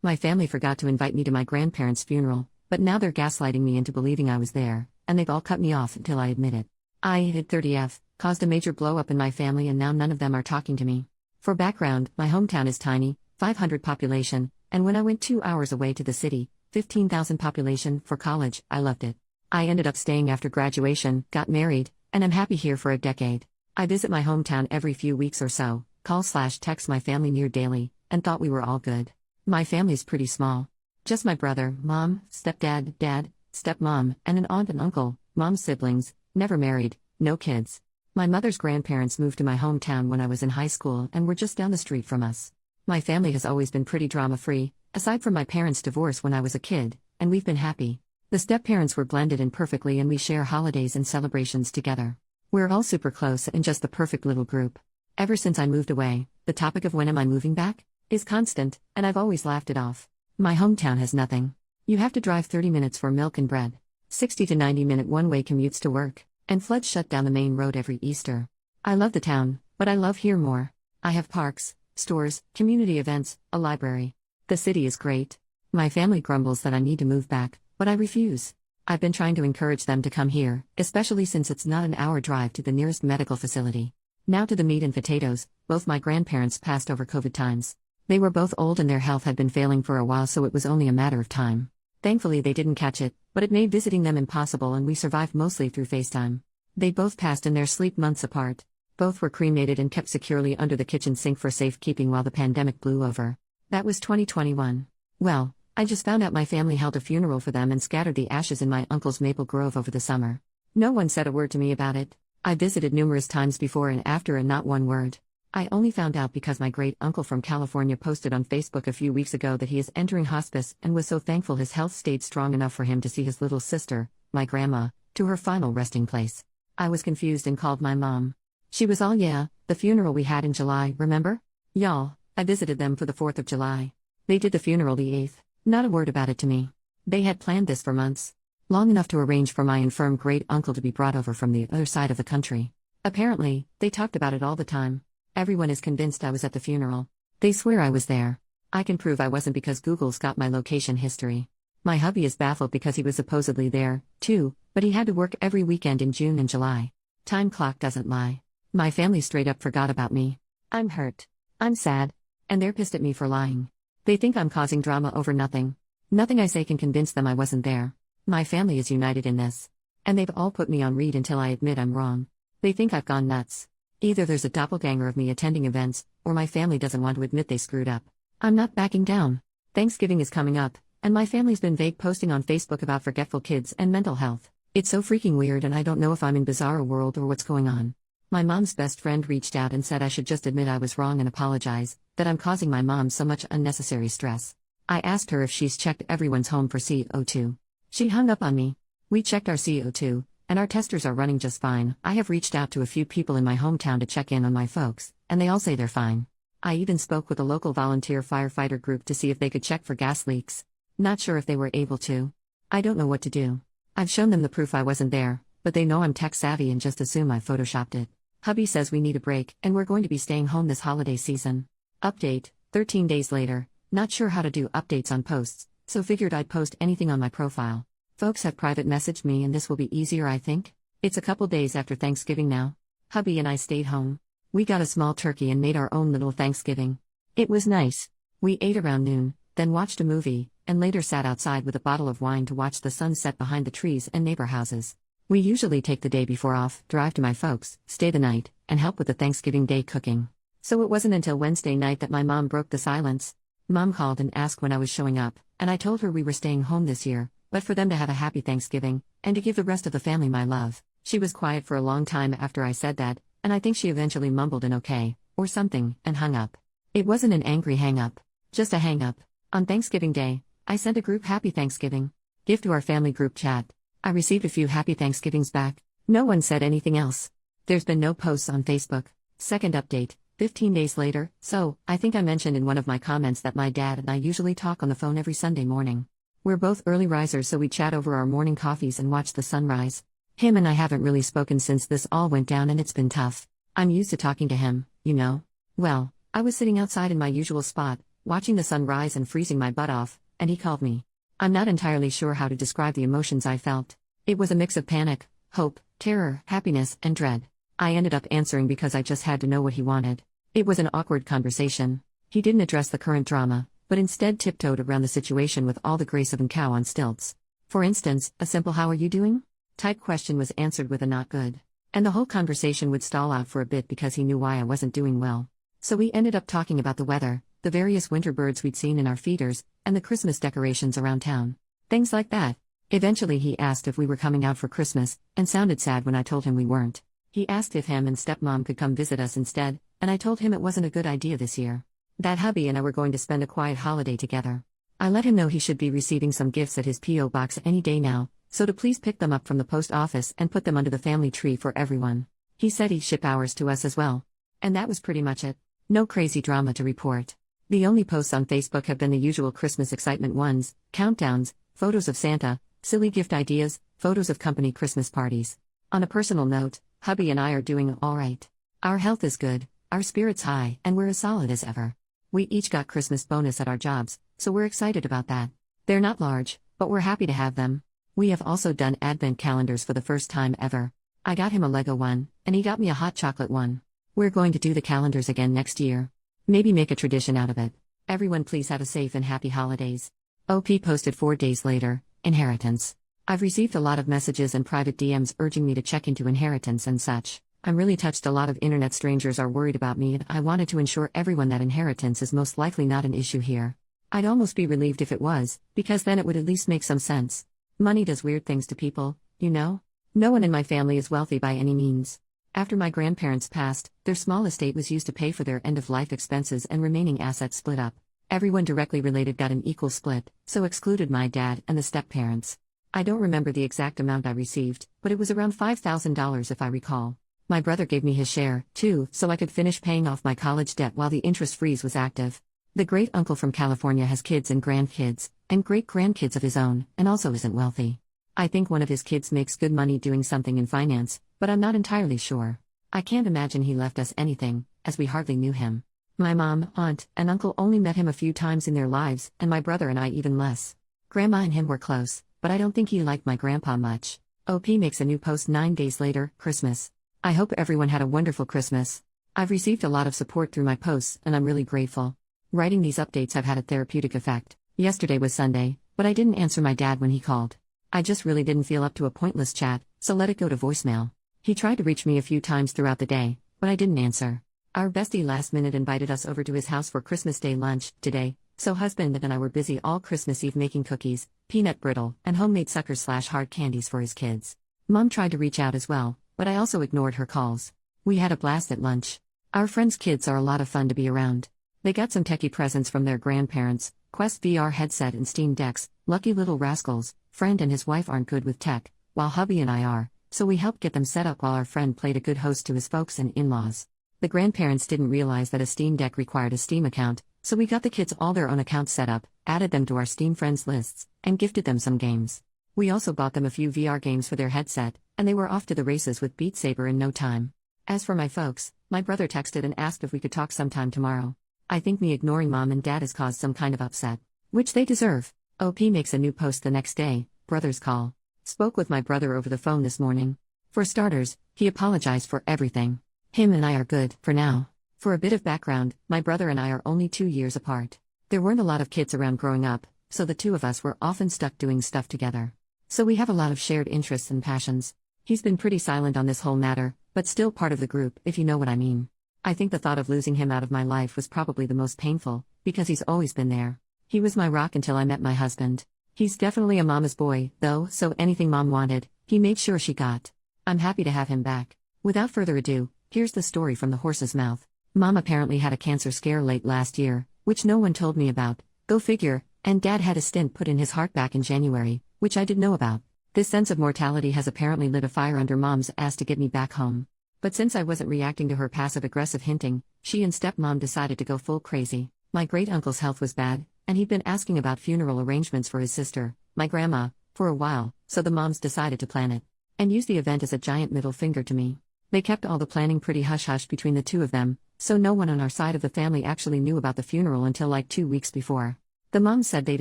My family forgot to invite me to my grandparents' funeral, but now they're gaslighting me into believing I was there, and they've all cut me off until I admit it. I hit 30F, caused a major blow up in my family, and now none of them are talking to me. For background, my hometown is tiny, 500 population, and when I went 2 hours away to the city, 15,000 population, for college, I loved it. I ended up staying after graduation, got married, and I'm happy here for a decade. I visit my hometown every few weeks or so, call/text my family near daily, and thought we were all good. My family's pretty small. Just my brother, mom, stepdad, dad, stepmom, and an aunt and uncle, mom's siblings, never married, no kids. My mother's grandparents moved to my hometown when I was in high school and were just down the street from us. My family has always been pretty drama-free, aside from my parents' divorce when I was a kid, and we've been happy. The step-parents were blended in perfectly and we share holidays and celebrations together. We're all super close and just the perfect little group. Ever since I moved away, the topic of when am I moving back is constant, and I've always laughed it off. My hometown has nothing. You have to drive 30 minutes for milk and bread, 60 to 90-minute one-way commutes to work, and floods shut down the main road every Easter. I love the town, but I love here more. I have parks, stores, community events, a library. The city is great. My family grumbles that I need to move back, but I refuse. I've been trying to encourage them to come here, especially since it's not an hour drive to the nearest medical facility. Now to the meat and potatoes. Both my grandparents passed over COVID times. They were both old and their health had been failing for a while, so it was only a matter of time. Thankfully they didn't catch it, but it made visiting them impossible and we survived mostly through FaceTime. They both passed in their sleep months apart. Both were cremated and kept securely under the kitchen sink for safekeeping while the pandemic blew over. That was 2021. Well, I just found out my family held a funeral for them and scattered the ashes in my uncle's maple grove over the summer. No one said a word to me about it. I visited numerous times before and after and not one word. I only found out because my great-uncle from California posted on Facebook a few weeks ago that he is entering hospice and was so thankful his health stayed strong enough for him to see his little sister, my grandma, to her final resting place. I was confused and called my mom. She was all, "Yeah, the funeral we had in July, remember? Y'all, I visited them for the 4th of July. They did the funeral the 8th, not a word about it to me. They had planned this for months. Long enough to arrange for my infirm great-uncle to be brought over from the other side of the country. Apparently, they talked about it all the time. Everyone is convinced I was at the funeral. They swear I was there. I can prove I wasn't because Google's got my location history. My hubby is baffled because he was supposedly there, too, but he had to work every weekend in June and July. Time clock doesn't lie. My family straight up forgot about me. I'm hurt. I'm sad. And they're pissed at me for lying. They think I'm causing drama over nothing. Nothing I say can convince them I wasn't there. My family is united in this. And they've all put me on read until I admit I'm wrong. They think I've gone nuts. Either there's a doppelganger of me attending events, or my family doesn't want to admit they screwed up. I'm not backing down. Thanksgiving is coming up, and my family's been vague posting on Facebook about forgetful kids and mental health. It's so freaking weird and I don't know if I'm in bizarro world or what's going on. My mom's best friend reached out and said I should just admit I was wrong and apologize, that I'm causing my mom so much unnecessary stress. I asked her if she's checked everyone's home for CO2. She hung up on me. We checked our CO2, and our testers are running just fine. I have reached out to a few people in my hometown to check in on my folks, and they all say they're fine. I even spoke with a local volunteer firefighter group to see if they could check for gas leaks. Not sure if they were able to. I don't know what to do. I've shown them the proof I wasn't there, but they know I'm tech savvy and just assume I photoshopped it. Hubby says we need a break, and we're going to be staying home this holiday season. Update, 13 days later. Not sure how to do updates on posts, so figured I'd post anything on my profile. Folks have private messaged me and this will be easier, I think. It's a couple days after Thanksgiving now. Hubby and I stayed home. We got a small turkey and made our own little Thanksgiving. It was nice. We ate around noon, then watched a movie, and later sat outside with a bottle of wine to watch the sun set behind the trees and neighbor houses. We usually take the day before off, drive to my folks, stay the night, and help with the Thanksgiving Day cooking. So it wasn't until Wednesday night that my mom broke the silence. Mom called and asked when I was showing up, and I told her we were staying home this year, but for them to have a happy Thanksgiving, and to give the rest of the family my love. She was quiet for a long time after I said that, and I think she eventually mumbled an okay, or something, and hung up. It wasn't an angry hang-up, just a hang-up. On Thanksgiving Day, I sent a group Happy Thanksgiving gift to our family group chat. I received a few Happy Thanksgivings back. No one said anything else. There's been no posts on Facebook. Second update, 15 days later. So, I think I mentioned in one of my comments that my dad and I usually talk on the phone every Sunday morning. We're both early risers, so we chat over our morning coffees and watch the sunrise. Him and I haven't really spoken since this all went down and it's been tough. I'm used to talking to him, you know. Well, I was sitting outside in my usual spot, watching the sun rise and freezing my butt off, and he called me. I'm not entirely sure how to describe the emotions I felt. It was a mix of panic, hope, terror, happiness, and dread. I ended up answering because I just had to know what he wanted. It was an awkward conversation. He didn't address the current drama, but instead tiptoed around the situation with all the grace of a cow on stilts. For instance, a simple "how are you doing?" type question was answered with a "not good." And the whole conversation would stall out for a bit because he knew why I wasn't doing well. So we ended up talking about the weather, the various winter birds we'd seen in our feeders, and the Christmas decorations around town. Things like that. Eventually he asked if we were coming out for Christmas, and sounded sad when I told him we weren't. He asked if him and stepmom could come visit us instead, and I told him it wasn't a good idea this year. That hubby and I were going to spend a quiet holiday together. I let him know he should be receiving some gifts at his P.O. box any day now, so to please pick them up from the post office and put them under the family tree for everyone. He said he'd ship ours to us as well. And that was pretty much it. No crazy drama to report. The only posts on Facebook have been the usual Christmas excitement ones, countdowns, photos of Santa, silly gift ideas, photos of company Christmas parties. On a personal note, hubby and I are doing all right. Our health is good, our spirits high, and we're as solid as ever. We each got Christmas bonus at our jobs, so we're excited about that. They're not large, but we're happy to have them. We have also done advent calendars for the first time ever. I got him a Lego one, and he got me a hot chocolate one. We're going to do the calendars again next year. Maybe make a tradition out of it. Everyone please have a safe and happy holidays. OP posted 4 days later, inheritance. I've received a lot of messages and private DMs urging me to check into inheritance and such. I'm really touched. A lot of internet strangers are worried about me, and I wanted to ensure everyone that inheritance is most likely not an issue here. I'd almost be relieved if it was, because then it would at least make some sense. Money does weird things to people, you know? No one in my family is wealthy by any means. After my grandparents passed, their small estate was used to pay for their end-of-life expenses and remaining assets split up. Everyone directly related got an equal split, so excluded my dad and the step-parents. I don't remember the exact amount I received, but it was around $5,000 if I recall. My brother gave me his share, too, so I could finish paying off my college debt while the interest freeze was active. The great-uncle from California has kids and grandkids, and great-grandkids of his own, and also isn't wealthy. I think one of his kids makes good money doing something in finance, but I'm not entirely sure. I can't imagine he left us anything, as we hardly knew him. My mom, aunt, and uncle only met him a few times in their lives, and my brother and I even less. Grandma and him were close, but I don't think he liked my grandpa much. OP makes a new post 9 days later, Christmas. I hope everyone had a wonderful Christmas. I've received a lot of support through my posts, and I'm really grateful. Writing these updates have had a therapeutic effect. Yesterday was Sunday, but I didn't answer my dad when he called. I just really didn't feel up to a pointless chat, so let it go to voicemail. He tried to reach me a few times throughout the day, but I didn't answer. Our bestie last minute invited us over to his house for Christmas Day lunch today, so husband and I were busy all Christmas Eve making cookies, peanut brittle, and homemade suckers/hard candies for his kids. Mom tried to reach out as well, but I also ignored her calls. We had a blast at lunch. Our friends' kids are a lot of fun to be around. They got some techie presents from their grandparents, Quest VR headset and Steam decks. Lucky little rascals. Friend and his wife aren't good with tech, while hubby and I are, so we helped get them set up while our friend played a good host to his folks and in-laws. The grandparents didn't realize that a Steam Deck required a Steam account, so we got the kids all their own accounts set up, added them to our Steam friends lists, and gifted them some games. We also bought them a few VR games for their headset, and they were off to the races with Beat Saber in no time. As for my folks, my brother texted and asked if we could talk sometime tomorrow. I think me ignoring mom and dad has caused some kind of upset, which they deserve. OP makes a new post the next day, brother's call. Spoke with my brother over the phone this morning. For starters, he apologized for everything. Him and I are good, for now. For a bit of background, my brother and I are only 2 years apart. There weren't a lot of kids around growing up, so the two of us were often stuck doing stuff together. So we have a lot of shared interests and passions. He's been pretty silent on this whole matter, but still part of the group, if you know what I mean. I think the thought of losing him out of my life was probably the most painful, because he's always been there. He was my rock until I met my husband. He's definitely a mama's boy, though, so anything mom wanted, he made sure she got. I'm happy to have him back. Without further ado, here's the story from the horse's mouth. Mom apparently had a cancer scare late last year, which no one told me about, go figure, and dad had a stent put in his heart back in January, which I didn't know about. This sense of mortality has apparently lit a fire under mom's ass to get me back home. But since I wasn't reacting to her passive-aggressive hinting, she and stepmom decided to go full crazy. My great-uncle's health was bad, and he'd been asking about funeral arrangements for his sister, my grandma, for a while, so the moms decided to plan it. And use the event as a giant middle finger to me. They kept all the planning pretty hush-hush between the two of them, so no one on our side of the family actually knew about the funeral until like 2 weeks before. The moms said they'd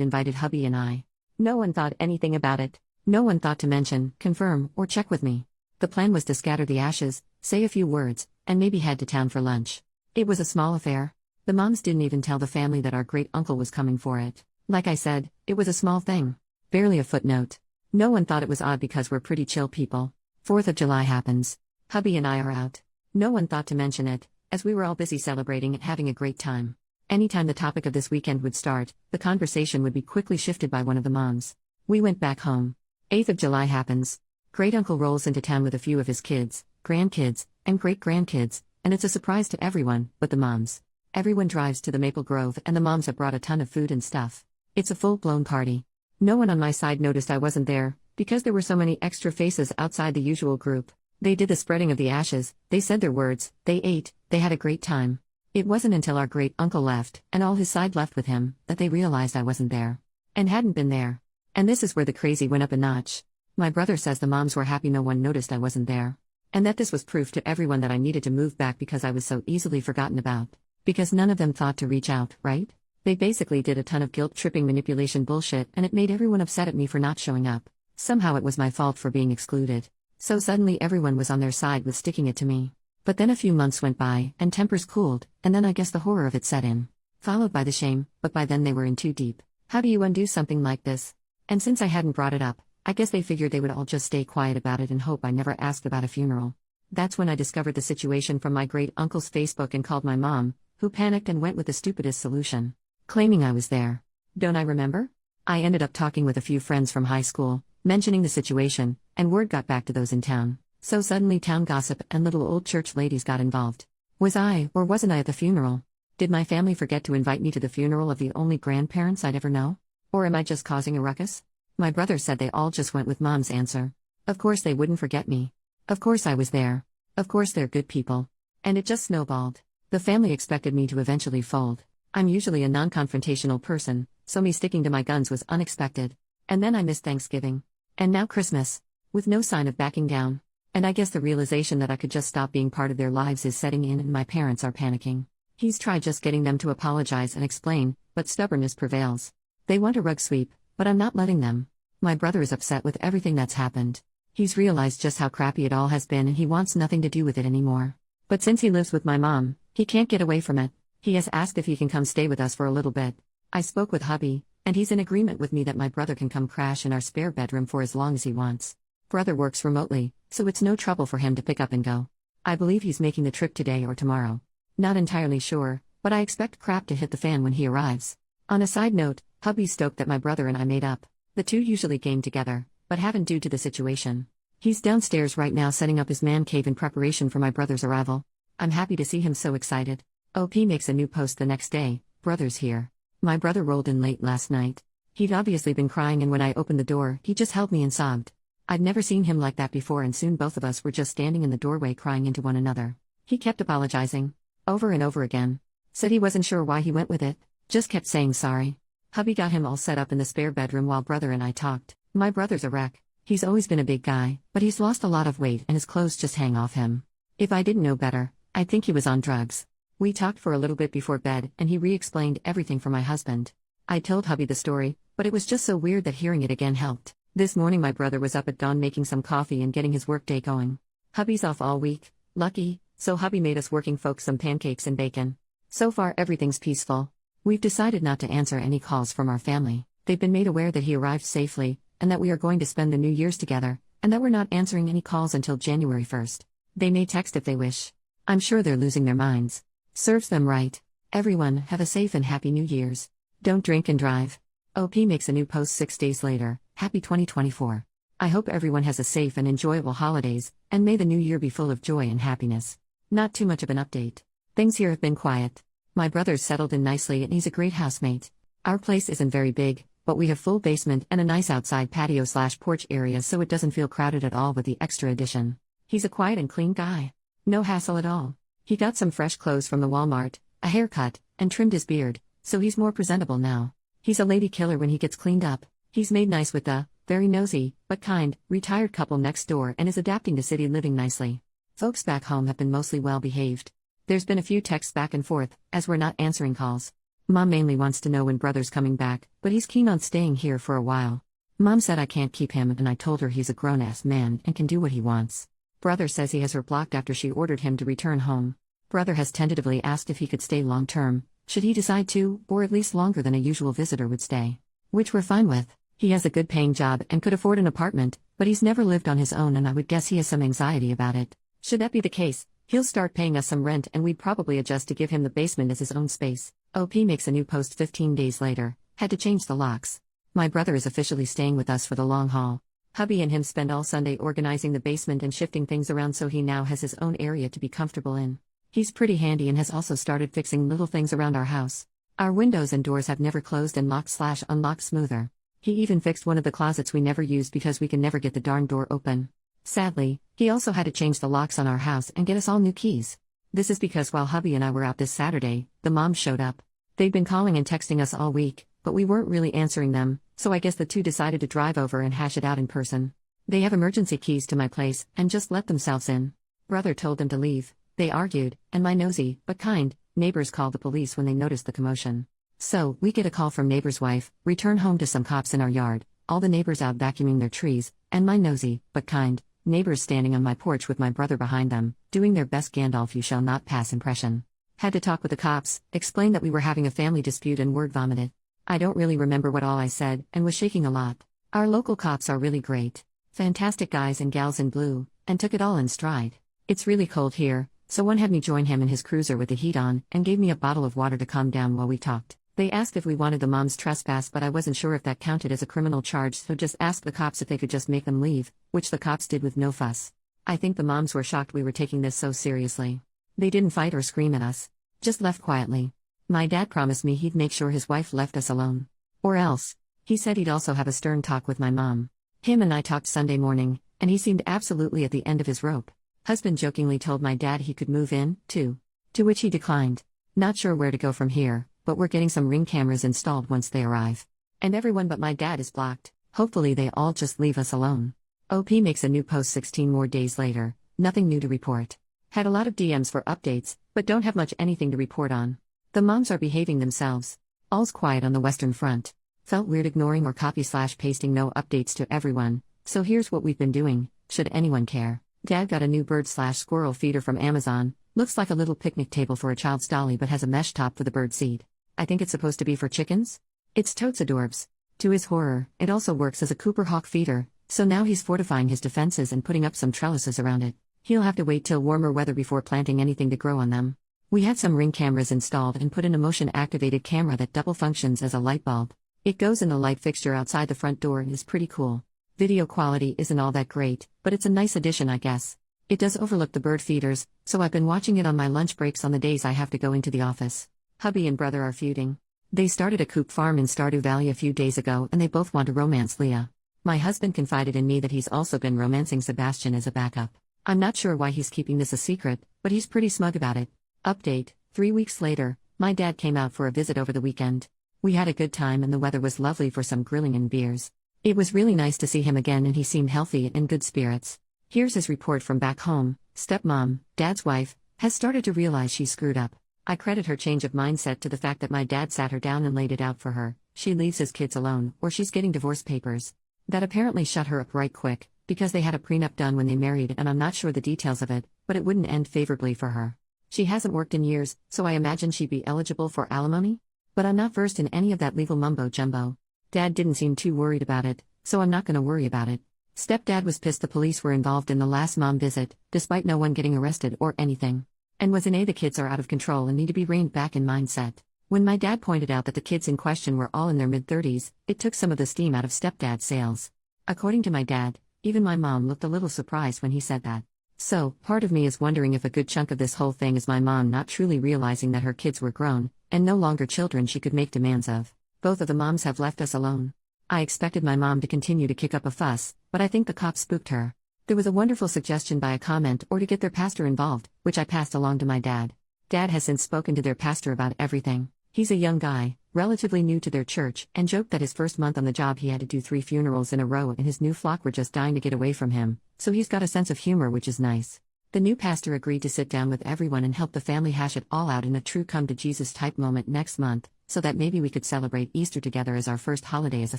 invited hubby and I. No one thought anything about it. No one thought to mention, confirm, or check with me. The plan was to scatter the ashes, say a few words, and maybe head to town for lunch. It was a small affair. The moms didn't even tell the family that our great-uncle was coming for it. Like I said, it was a small thing. Barely a footnote. No one thought it was odd because we're pretty chill people. 4th of July happens. Hubby and I are out. No one thought to mention it, as we were all busy celebrating and having a great time. Anytime the topic of this weekend would start, the conversation would be quickly shifted by one of the moms. We went back home. 8th of July happens. Great-uncle rolls into town with a few of his kids, grandkids, and great-grandkids, and it's a surprise to everyone, but the moms. Everyone drives to the Maple Grove and the moms have brought a ton of food and stuff. It's a full-blown party. No one on my side noticed I wasn't there, because there were so many extra faces outside the usual group. They did the spreading of the ashes, they said their words, they ate, they had a great time. It wasn't until our great-uncle left, and all his side left with him, that they realized I wasn't there. And hadn't been there. And this is where the crazy went up a notch. My brother says the moms were happy no one noticed I wasn't there. And that this was proof to everyone that I needed to move back because I was so easily forgotten about. Because none of them thought to reach out, right? They basically did a ton of guilt-tripping manipulation bullshit and it made everyone upset at me for not showing up. Somehow it was my fault for being excluded. So suddenly everyone was on their side with sticking it to me. But then a few months went by, and tempers cooled, and then I guess the horror of it set in. Followed by the shame, but by then they were in too deep. How do you undo something like this? And since I hadn't brought it up, I guess they figured they would all just stay quiet about it and hope I never asked about a funeral. That's when I discovered the situation from my great-uncle's Facebook and called my mom, who panicked and went with the stupidest solution. Claiming I was there. Don't I remember? I ended up talking with a few friends from high school, mentioning the situation, and word got back to those in town. So suddenly town gossip and little old church ladies got involved. Was I, or wasn't I at the funeral? Did my family forget to invite me to the funeral of the only grandparents I'd ever know? Or am I just causing a ruckus? My brother said they all just went with mom's answer. Of course they wouldn't forget me. Of course I was there. Of course they're good people. And it just snowballed. The family expected me to eventually fold. I'm usually a non-confrontational person, so me sticking to my guns was unexpected. And then I missed Thanksgiving. And now Christmas. With no sign of backing down. And I guess the realization that I could just stop being part of their lives is setting in and my parents are panicking. He's tried just getting them to apologize and explain, but stubbornness prevails. They want a rug sweep, but I'm not letting them. My brother is upset with everything that's happened. He's realized just how crappy it all has been and he wants nothing to do with it anymore. But since he lives with my mom, he can't get away from it. He has asked if he can come stay with us for a little bit. I spoke with hubby, and he's in agreement with me that my brother can come crash in our spare bedroom for as long as he wants. Brother works remotely, so it's no trouble for him to pick up and go. I believe he's making the trip today or tomorrow. Not entirely sure, but I expect crap to hit the fan when he arrives. On a side note, hubby's stoked that my brother and I made up. The two usually game together, but haven't due to the situation. He's downstairs right now setting up his man cave in preparation for my brother's arrival. I'm happy to see him so excited. OP makes a new post the next day, brother's here. My brother rolled in late last night. He'd obviously been crying and when I opened the door, he just held me and sobbed. I'd never seen him like that before and soon both of us were just standing in the doorway crying into one another. He kept apologizing. Over and over again. Said he wasn't sure why he went with it. Just kept saying sorry. Hubby got him all set up in the spare bedroom while brother and I talked. My brother's a wreck. He's always been a big guy, but he's lost a lot of weight and his clothes just hang off him. If I didn't know better, I'd think he was on drugs. We talked for a little bit before bed and he re-explained everything for my husband. I told hubby the story, but it was just so weird that hearing it again helped. This morning my brother was up at dawn making some coffee and getting his workday going. Hubby's off all week, lucky, so hubby made us working folks some pancakes and bacon. So far everything's peaceful. We've decided not to answer any calls from our family. They've been made aware that he arrived safely, and that we are going to spend the New Year's together, and that we're not answering any calls until January 1st. They may text if they wish. I'm sure they're losing their minds. Serves them right. Everyone, have a safe and happy New Year's. Don't drink and drive. OP makes a new post 6 days later. Happy 2024. I hope everyone has a safe and enjoyable holidays, and may the new year be full of joy and happiness. Not too much of an update. Things here have been quiet. My brother's settled in nicely and he's a great housemate. Our place isn't very big, but we have full basement and a nice outside patio/porch area so it doesn't feel crowded at all with the extra addition. He's a quiet and clean guy. No hassle at all. He got some fresh clothes from the Walmart, a haircut, and trimmed his beard, so he's more presentable now. He's a lady killer when he gets cleaned up. He's made nice with the, very nosy, but kind, retired couple next door and is adapting to city living nicely. Folks back home have been mostly well behaved. There's been a few texts back and forth, as we're not answering calls. Mom mainly wants to know when brother's coming back, but he's keen on staying here for a while. Mom said I can't keep him, and I told her he's a grown-ass man and can do what he wants. Brother says he has her blocked after she ordered him to return home. Brother has tentatively asked if he could stay long-term, should he decide to, or at least longer than a usual visitor would stay. Which we're fine with. He has a good-paying job and could afford an apartment, but he's never lived on his own, and I would guess he has some anxiety about it. Should that be the case, he'll start paying us some rent, and we'd probably adjust to give him the basement as his own space. OP makes a new post 15 days later. Had to change the locks. My brother is officially staying with us for the long haul. Hubby and him spend all Sunday organizing the basement and shifting things around, so he now has his own area to be comfortable in. He's pretty handy and has also started fixing little things around our house. Our windows and doors have never closed and locked/unlocked smoother. He even fixed one of the closets we never used because we can never get the darn door open. Sadly, he also had to change the locks on our house and get us all new keys. This is because while hubby and I were out this Saturday, the moms showed up. They'd been calling and texting us all week, but we weren't really answering them, so I guess the two decided to drive over and hash it out in person. They have emergency keys to my place and just let themselves in. Brother told them to leave. They argued, and my nosy, but kind, neighbors called the police when they noticed the commotion. So, we get a call from neighbor's wife, return home to some cops in our yard, all the neighbors out vacuuming their trees, and my nosy, but kind, neighbors standing on my porch with my brother behind them, doing their best Gandalf you shall not pass impression. Had to talk with the cops, explain that we were having a family dispute, and word vomited. I don't really remember what all I said, and was shaking a lot. Our local cops are really great. Fantastic guys and gals in blue, and took it all in stride. It's really cold here, so one had me join him in his cruiser with the heat on, and gave me a bottle of water to calm down while we talked. They asked if we wanted the moms trespass, but I wasn't sure if that counted as a criminal charge, so just asked the cops if they could just make them leave, which the cops did with no fuss. I think the moms were shocked we were taking this so seriously. They didn't fight or scream at us. Just left quietly. My dad promised me he'd make sure his wife left us alone. Or else. He said he'd also have a stern talk with my mom. Him and I talked Sunday morning, and he seemed absolutely at the end of his rope. Husband jokingly told my dad he could move in, too. To which he declined. Not sure where to go from here, but we're getting some Ring cameras installed once they arrive. And everyone but my dad is blocked. Hopefully they all just leave us alone. OP makes a new post 16 more days later. Nothing new to report. Had a lot of DMs for updates, but don't have much anything to report on. The moms are behaving themselves. All's quiet on the Western Front. Felt weird ignoring or copy/pasting no updates to everyone, so here's what we've been doing, should anyone care. Dad got a new bird/squirrel feeder from Amazon. Looks like a little picnic table for a child's dolly but has a mesh top for the bird seed. I think it's supposed to be for chickens? It's totes adorbs. To his horror, it also works as a Cooper Hawk feeder, so now he's fortifying his defenses and putting up some trellises around it. He'll have to wait till warmer weather before planting anything to grow on them. We had some Ring cameras installed and put in a motion-activated camera that double functions as a light bulb. It goes in the light fixture outside the front door and is pretty cool. Video quality isn't all that great, but it's a nice addition, I guess. It does overlook the bird feeders, so I've been watching it on my lunch breaks on the days I have to go into the office. Hubby and brother are feuding. They started a coop farm in Stardew Valley a few days ago and they both want to romance Leah. My husband confided in me that he's also been romancing Sebastian as a backup. I'm not sure why he's keeping this a secret, but he's pretty smug about it. Update, 3 weeks later, my dad came out for a visit over the weekend. We had a good time and the weather was lovely for some grilling and beers. It was really nice to see him again and he seemed healthy and in good spirits. Here's his report from back home. Stepmom, dad's wife, has started to realize she screwed up. I credit her change of mindset to the fact that my dad sat her down and laid it out for her. She leaves his kids alone, or she's getting divorce papers. That apparently shut her up right quick, because they had a prenup done when they married and I'm not sure the details of it, but it wouldn't end favorably for her. She hasn't worked in years, so I imagine she'd be eligible for alimony? But I'm not versed in any of that legal mumbo-jumbo. Dad didn't seem too worried about it, so I'm not gonna worry about it. Stepdad was pissed the police were involved in the last mom visit, despite no one getting arrested or anything. And was the kids are out of control and need to be reined back in mindset. When my dad pointed out that the kids in question were all in their mid-30s, it took some of the steam out of stepdad's sails. According to my dad, even my mom looked a little surprised when he said that. So, part of me is wondering if a good chunk of this whole thing is my mom not truly realizing that her kids were grown, and no longer children she could make demands of. Both of the moms have left us alone. I expected my mom to continue to kick up a fuss, but I think the cops spooked her. There was a wonderful suggestion by a comment or to get their pastor involved, which I passed along to my dad. Dad has since spoken to their pastor about everything. He's a young guy, relatively new to their church, and joked that his first month on the job he had to do 3 funerals in a row and his new flock were just dying to get away from him, so he's got a sense of humor which is nice. The new pastor agreed to sit down with everyone and help the family hash it all out in a true come to Jesus type moment next month, so that maybe we could celebrate Easter together as our first holiday as a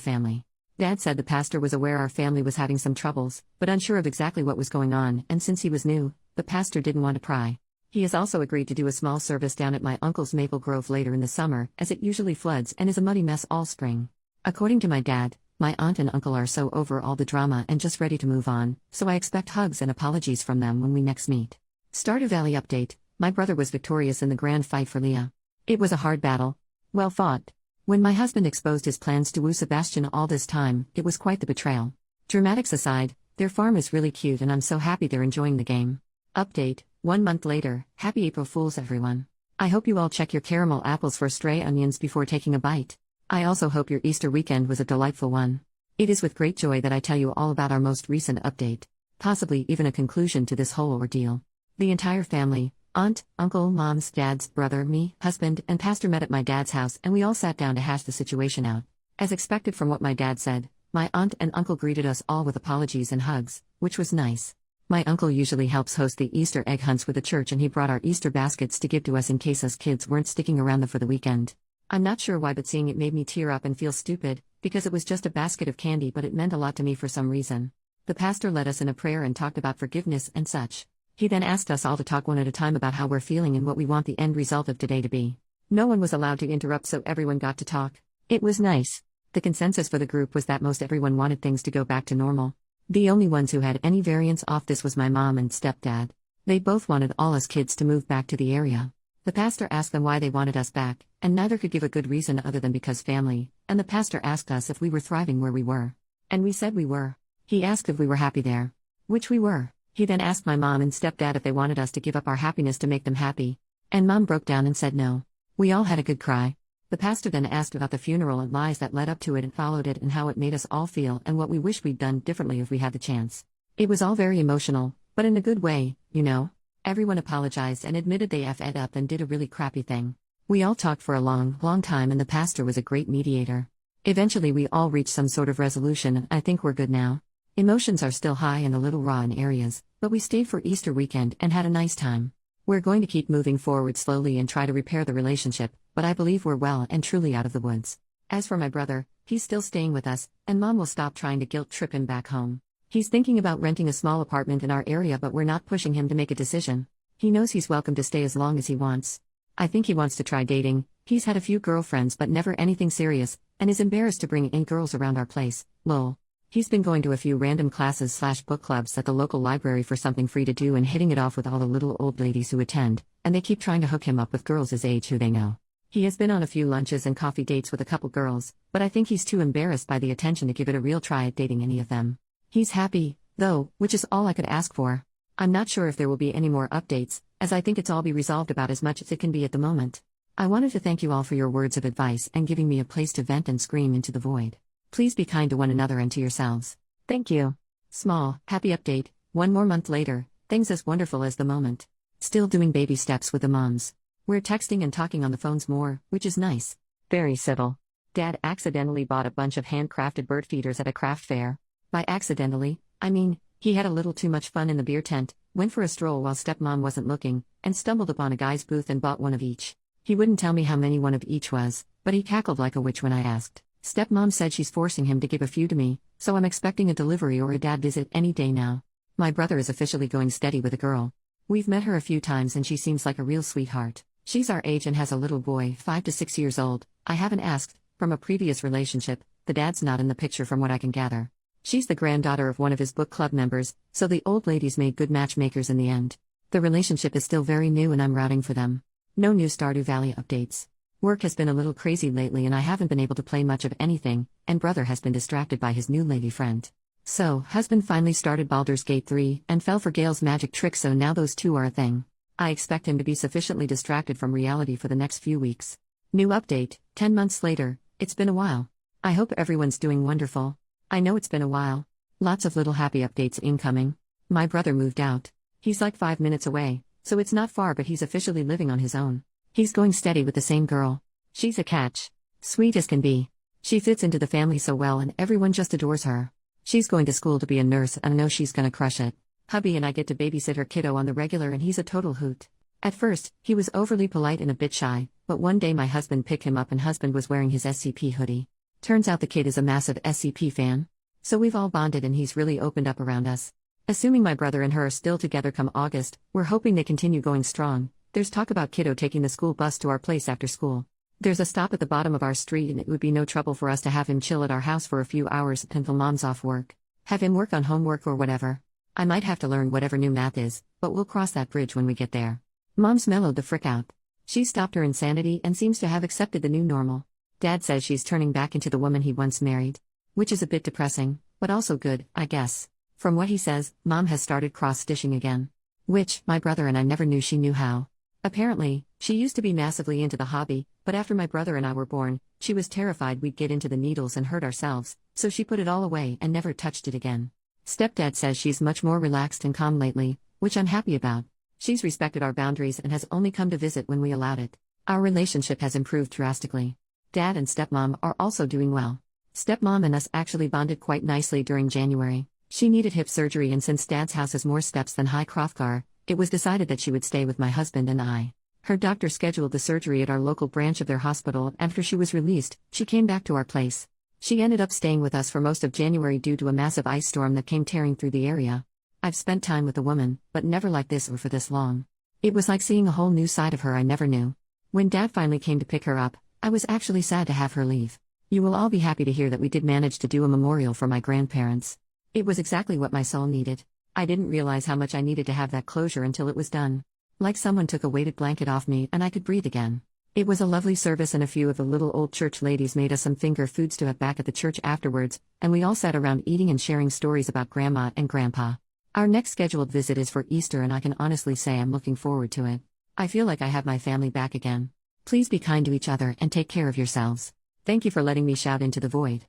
family. Dad said the pastor was aware our family was having some troubles, but unsure of exactly what was going on, and since he was new, the pastor didn't want to pry. He has also agreed to do a small service down at my uncle's Maple Grove later in the summer, as it usually floods and is a muddy mess all spring. According to my dad, my aunt and uncle are so over all the drama and just ready to move on, so I expect hugs and apologies from them when we next meet. Stardew Valley update: my brother was victorious in the grand fight for Leah. It was a hard battle. Well fought. When my husband exposed his plans to woo Sebastian all this time, it was quite the betrayal. Dramatics aside, their farm is really cute and I'm so happy they're enjoying the game. Update: 1 month later, happy April Fools everyone. I hope you all check your caramel apples for stray onions before taking a bite. I also hope your Easter weekend was a delightful one. It is with great joy that I tell you all about our most recent update, possibly even a conclusion to this whole ordeal. The entire family, aunt, uncle, mom's, dad's, brother, me, husband, and pastor met at my dad's house and we all sat down to hash the situation out. As expected from what my dad said, my aunt and uncle greeted us all with apologies and hugs, which was nice. My uncle usually helps host the Easter egg hunts with the church and he brought our Easter baskets to give to us in case us kids weren't sticking around for the weekend. I'm not sure why, but seeing it made me tear up and feel stupid, because it was just a basket of candy but it meant a lot to me for some reason. The pastor led us in a prayer and talked about forgiveness and such. He then asked us all to talk one at a time about how we're feeling and what we want the end result of today to be. No one was allowed to interrupt, so everyone got to talk. It was nice. The consensus for the group was that most everyone wanted things to go back to normal. The only ones who had any variance off this was my mom and stepdad. They both wanted all us kids to move back to the area. The pastor asked them why they wanted us back, and neither could give a good reason other than because family, and the pastor asked us if we were thriving where we were. And we said we were. He asked if we were happy there. Which we were. He then asked my mom and stepdad if they wanted us to give up our happiness to make them happy. And mom broke down and said no. We all had a good cry. The pastor then asked about the funeral and lies that led up to it and followed it and how it made us all feel and what we wish we'd done differently if we had the chance. It was all very emotional, but in a good way, you know. Everyone apologized and admitted they effed up and did a really crappy thing. We all talked for a long time and the pastor was a great mediator. Eventually we all reached some sort of resolution and I think we're good now. Emotions are still high and a little raw in areas, but we stayed for Easter weekend and had a nice time. We're going to keep moving forward slowly and try to repair the relationship, but I believe we're well and truly out of the woods. As for my brother, he's still staying with us, and mom will stop trying to guilt trip him back home. He's thinking about renting a small apartment in our area, but we're not pushing him to make a decision. He knows he's welcome to stay as long as he wants. I think he wants to try dating. He's had a few girlfriends but never anything serious, and is embarrassed to bring in girls around our place, lol. He's been going to a few random classes/book clubs at the local library for something free to do and hitting it off with all the little old ladies who attend, and they keep trying to hook him up with girls his age who they know. He has been on a few lunches and coffee dates with a couple girls, but I think he's too embarrassed by the attention to give it a real try at dating any of them. He's happy, though, which is all I could ask for. I'm not sure if there will be any more updates, as I think it's all be resolved about as much as it can be at the moment. I wanted to thank you all for your words of advice and giving me a place to vent and scream into the void. Please be kind to one another and to yourselves. Thank you. Small, happy update: 1 more month later, things as wonderful as the moment. Still doing baby steps with the moms. We're texting and talking on the phones more, which is nice. Very civil. Dad accidentally bought a bunch of handcrafted bird feeders at a craft fair. By accidentally, I mean, he had a little too much fun in the beer tent, went for a stroll while stepmom wasn't looking, and stumbled upon a guy's booth and bought one of each. He wouldn't tell me how many one of each was, but he cackled like a witch when I asked. Stepmom said she's forcing him to give a few to me, so I'm expecting a delivery or a dad visit any day now. My brother is officially going steady with a girl. We've met her a few times and she seems like a real sweetheart. She's our age and has a little boy, 5 to 6 years old. I haven't asked, from a previous relationship, the dad's not in the picture from what I can gather. She's the granddaughter of one of his book club members, so the old ladies made good matchmakers in the end. The relationship is still very new and I'm rooting for them. No new Stardew Valley updates. Work has been a little crazy lately and I haven't been able to play much of anything, and brother has been distracted by his new lady friend. So, husband finally started Baldur's Gate 3 and fell for Gale's magic trick, so now those two are a thing. I expect him to be sufficiently distracted from reality for the next few weeks. New update: 10 months later, it's been a while. I hope everyone's doing wonderful. I know it's been a while. Lots of little happy updates incoming. My brother moved out. He's like 5 minutes away, so it's not far, but he's officially living on his own. He's going steady with the same girl. She's a catch. Sweet as can be. She fits into the family so well and everyone just adores her. She's going to school to be a nurse and I know she's gonna crush it. Hubby and I get to babysit her kiddo on the regular and he's a total hoot. At first, he was overly polite and a bit shy, but one day my husband picked him up and husband was wearing his SCP hoodie. Turns out the kid is a massive SCP fan. So we've all bonded and he's really opened up around us. Assuming my brother and her are still together come August, we're hoping they continue going strong. There's talk about kiddo taking the school bus to our place after school. There's a stop at the bottom of our street and it would be no trouble for us to have him chill at our house for a few hours until mom's off work. Have him work on homework or whatever. I might have to learn whatever new math is, but we'll cross that bridge when we get there. Mom's mellowed the frick out. She's stopped her insanity and seems to have accepted the new normal. Dad says she's turning back into the woman he once married. Which is a bit depressing, but also good, I guess. From what he says, Mom has started cross-stitching again. Which, my brother and I never knew she knew how. Apparently, she used to be massively into the hobby, but after my brother and I were born, she was terrified we'd get into the needles and hurt ourselves, so she put it all away and never touched it again. Stepdad says she's much more relaxed and calm lately, which I'm happy about. She's respected our boundaries and has only come to visit when we allowed it. Our relationship has improved drastically. Dad and stepmom are also doing well. Stepmom and us actually bonded quite nicely during January. She needed hip surgery and since Dad's house has more steps than High Hrothgar, it was decided that she would stay with my husband and I. Her doctor scheduled the surgery at our local branch of their hospital and after she was released, she came back to our place. She ended up staying with us for most of January due to a massive ice storm that came tearing through the area. I've spent time with a woman, but never like this or for this long. It was like seeing a whole new side of her I never knew. When Dad finally came to pick her up, I was actually sad to have her leave. You will all be happy to hear that we did manage to do a memorial for my grandparents. It was exactly what my soul needed. I didn't realize how much I needed to have that closure until it was done. Like someone took a weighted blanket off me and I could breathe again. It was a lovely service and a few of the little old church ladies made us some finger foods to have back at the church afterwards, and we all sat around eating and sharing stories about Grandma and Grandpa. Our next scheduled visit is for Easter and I can honestly say I'm looking forward to it. I feel like I have my family back again. Please be kind to each other and take care of yourselves. Thank you for letting me shout into the void.